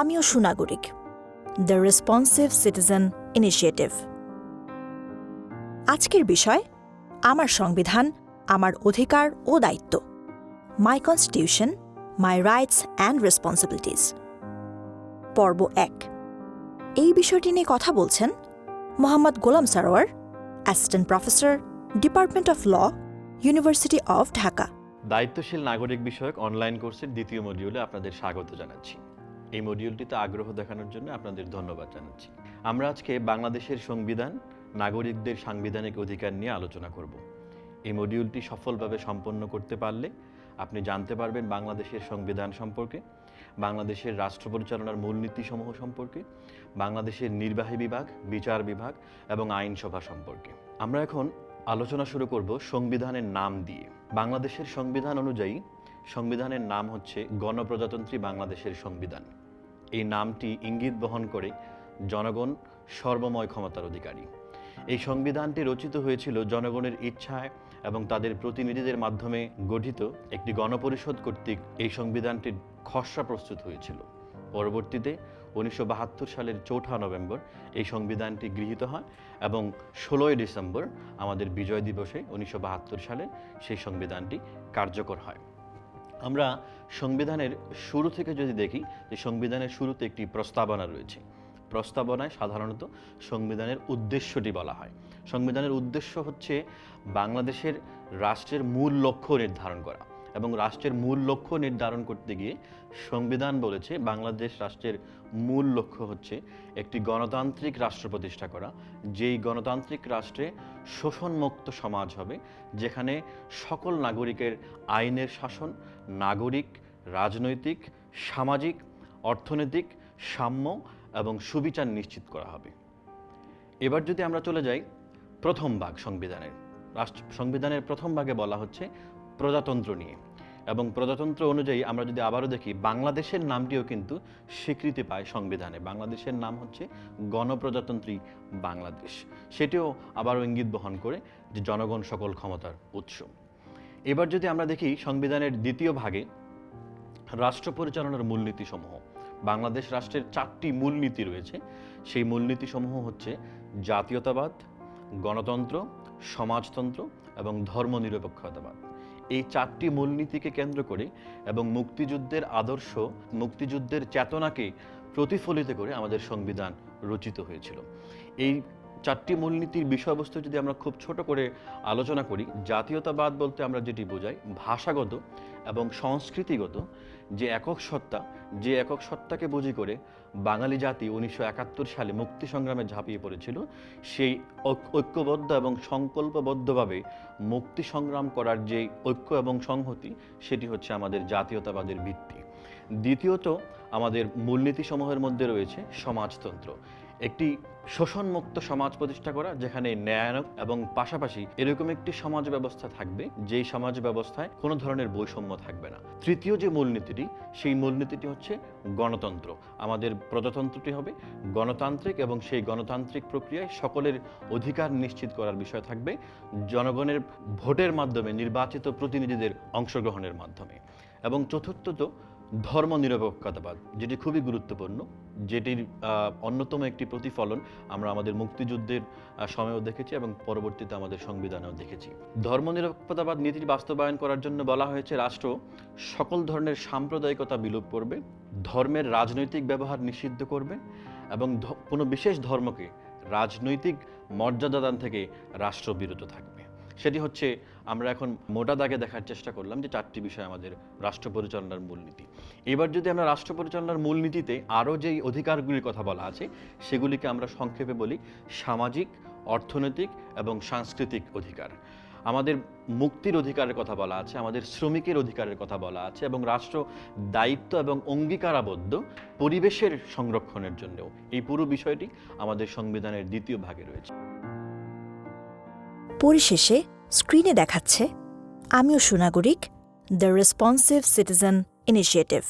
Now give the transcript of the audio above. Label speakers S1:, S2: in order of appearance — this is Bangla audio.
S1: আমিও সুনাগরিক, দ্য রেসপন্সিভ সিটিজেন ইনিশিয়েটিভ। আজকের বিষয় আমার সংবিধান, আমার অধিকার ও দায়িত্ব। My constitution, my rights and responsibilities. পর্ব 1। এই বিষয়টি নিয়ে কথা বলছেন Mohammad Golam Sarwar, assistant professor, department of law, university of Dhaka.
S2: দায়িত্বশীল নাগরিক বিষয়ক অনলাইন কোর্সের দ্বিতীয় মডিউলে আপনাদের স্বাগত জানাচ্ছি। এই মডিউলটিতে আগ্রহ দেখানোর জন্য আপনাদের ধন্যবাদ জানাচ্ছি। আমরা আজকে বাংলাদেশের সংবিধান, নাগরিকদের সাংবিধানিক অধিকার নিয়ে আলোচনা করব। এই মডিউলটি সফলভাবে সম্পন্ন করতে পারলে আপনি জানতে পারবেন বাংলাদেশের সংবিধান সম্পর্কে, বাংলাদেশের রাষ্ট্র পরিচালনার মূলনীতিসমূহ সম্পর্কে, বাংলাদেশের নির্বাহী বিভাগ, বিচার বিভাগ এবং আইনসভা সম্পর্কে। আমরা এখন আলোচনা শুরু করব সংবিধানের নাম দিয়ে। বাংলাদেশের সংবিধান অনুযায়ী সংবিধানের নাম হচ্ছে গণপ্রজাতন্ত্রী বাংলাদেশের সংবিধান। এই নামটি ইঙ্গিত বহন করে জনগণ সর্বময় ক্ষমতার অধিকারী। এই সংবিধানটি রচিত হয়েছিল জনগণের ইচ্ছায় এবং তাদের প্রতিনিধিদের মাধ্যমে গঠিত একটি গণপরিষদ কর্তৃক। এই সংবিধানটির খসড়া প্রস্তুত হয়েছিল। পরবর্তীতে 1972 সালের 4 নভেম্বর এই সংবিধানটি গৃহীত হয় এবং 16 ডিসেম্বর আমাদের বিজয় দিবসে 1972 সালে সেই সংবিধানটি কার্যকর হয়। আমরা সংবিধানের শুরু থেকে যদি দেখি, যে সংবিধানের শুরুতে একটি প্রস্তাবনা রয়েছে। প্রস্তাবনায় সাধারণত সংবিধানের উদ্দেশ্যটি বলা হয়। সংবিধানের উদ্দেশ্য হচ্ছে বাংলাদেশের রাষ্ট্রের মূল লক্ষ্য নির্ধারণ করা, এবং রাষ্ট্রের মূল লক্ষ্য নির্ধারণ করতে গিয়ে সংবিধান বলেছে বাংলাদেশ রাষ্ট্রের মূল লক্ষ্য হচ্ছে একটি গণতান্ত্রিক রাষ্ট্র প্রতিষ্ঠা করা, যেই গণতান্ত্রিক রাষ্ট্রে শোষণমুক্ত সমাজ হবে, যেখানে সকল নাগরিকের আইনের শাসন, নাগরিক, রাজনৈতিক, সামাজিক, অর্থনৈতিক সাম্য এবং সুবিচার নিশ্চিত করা হবে। এবার যদি আমরা চলে যাই প্রথম ভাগ সংবিধানের প্রথম ভাগে বলা হচ্ছে প্রজাতন্ত্র নিয়ে, এবং প্রজাতন্ত্র অনুযায়ী আমরা যদি আবারও দেখি, বাংলাদেশের নামটিও কিন্তু স্বীকৃতি পায় সংবিধানে। বাংলাদেশের নাম হচ্ছে গণপ্রজাতন্ত্রী বাংলাদেশ। সেটিও আবারও ইঙ্গিত বহন করে যে জনগণ সকল ক্ষমতার উৎস। এবার যদি আমরা দেখি সংবিধানের দ্বিতীয় ভাগে রাষ্ট্র পরিচালনার মূলনীতিসমূহ। বাংলাদেশ রাষ্ট্রের 4টি মূলনীতি রয়েছে। সেই মূলনীতিসমূহ হচ্ছে জাতীয়তাবাদ, গণতন্ত্র, সমাজতন্ত্র এবং ধর্মনিরপেক্ষতাবাদ। এই 4টি মূলনীতিকে কেন্দ্র করে এবং মুক্তিযুদ্ধের আদর্শ, মুক্তিযুদ্ধের চেতনাকে প্রতিফলিত করে আমাদের সংবিধান রচিত হয়েছিল। এই 4টি মূলনীতির বিষয়বস্তু যদি আমরা খুব ছোট করে আলোচনা করি, জাতীয়তাবাদ বলতে আমরা যেটি বোঝাই ভাষাগত এবং সংস্কৃতিগত যে একক সত্তা, যে একক সত্তাকে বুঝি করে বাঙালি জাতি 1971 সালে মুক্তি সংগ্রামে ঝাঁপিয়ে পড়েছিল, সেই ঐক্যবদ্ধ এবং সংকল্পবদ্ধভাবে মুক্তি সংগ্রাম করার যে ঐক্য এবং সংহতি, সেটি হচ্ছে আমাদের জাতীয়তাবাদের ভিত্তি। দ্বিতীয়ত, আমাদের মূলনীতিসমূহের মধ্যে রয়েছে সমাজতন্ত্র, একটি শোষণমুক্ত সমাজ প্রতিষ্ঠা করা, যেখানে ন্যায়ায়ক এবং পাশাপাশি এরকম একটি সমাজ ব্যবস্থা থাকবে যেই সমাজ ব্যবস্থায় কোনো ধরনের বৈষম্য থাকবে না। তৃতীয় যে মূলনীতিটি, সেই মূলনীতিটি হচ্ছে গণতন্ত্র। আমাদের প্রজাতন্ত্রটি হবে গণতান্ত্রিক এবং সেই গণতান্ত্রিক প্রক্রিয়ায় সকলের অধিকার নিশ্চিত করার বিষয় থাকবে জনগণের ভোটের মাধ্যমে, নির্বাচিত প্রতিনিধিদের অংশগ্রহণের মাধ্যমে। এবং চতুর্থত ধর্মনিরপেক্ষতাবাদ, যেটি খুবই গুরুত্বপূর্ণ, যেটির অন্যতম একটি প্রতিফলন আমরা আমাদের মুক্তিযুদ্ধের সময়ও দেখেছি এবং পরবর্তীতে আমাদের সংবিধানেও দেখেছি। ধর্মনিরপেক্ষতাবাদ নীতির বাস্তবায়ন করার জন্য বলা হয়েছে রাষ্ট্র সকল ধরনের সাম্প্রদায়িকতা বিলোপ করবে, ধর্মের রাজনৈতিক ব্যবহার নিষিদ্ধ করবে এবং কোনো বিশেষ ধর্মকে রাজনৈতিক মর্যাদাদান থেকে রাষ্ট্র বিরত থাকবে। সেটি হচ্ছে আমরা এখন মোটা দাগে দেখার চেষ্টা করলাম যে 4টি বিষয় আমাদের রাষ্ট্র পরিচালনার মূলনীতি। এবার যদি আমরা রাষ্ট্র পরিচালনার মূলনীতিতে আরও যেই অধিকারগুলির কথা বলা আছে, সেগুলিকে আমরা সংক্ষেপে বলি সামাজিক, অর্থনৈতিক এবং সাংস্কৃতিক অধিকার। আমাদের মুক্তির অধিকারের কথা বলা আছে, আমাদের শ্রমিকের অধিকারের কথা বলা আছে, এবং রাষ্ট্র দায়িত্ব এবং অঙ্গীকারাবদ্ধ পরিবেশের সংরক্ষণের জন্যও। এই পুরো বিষয়টি আমাদের সংবিধানের দ্বিতীয় ভাগে রয়েছে।
S1: পরিশেষে স্ক্রিনে দেখাচ্ছে আমিও সুনাগরিক, দ্য রেসপন্সিভ সিটিজেন ইনিশিয়েটিভ।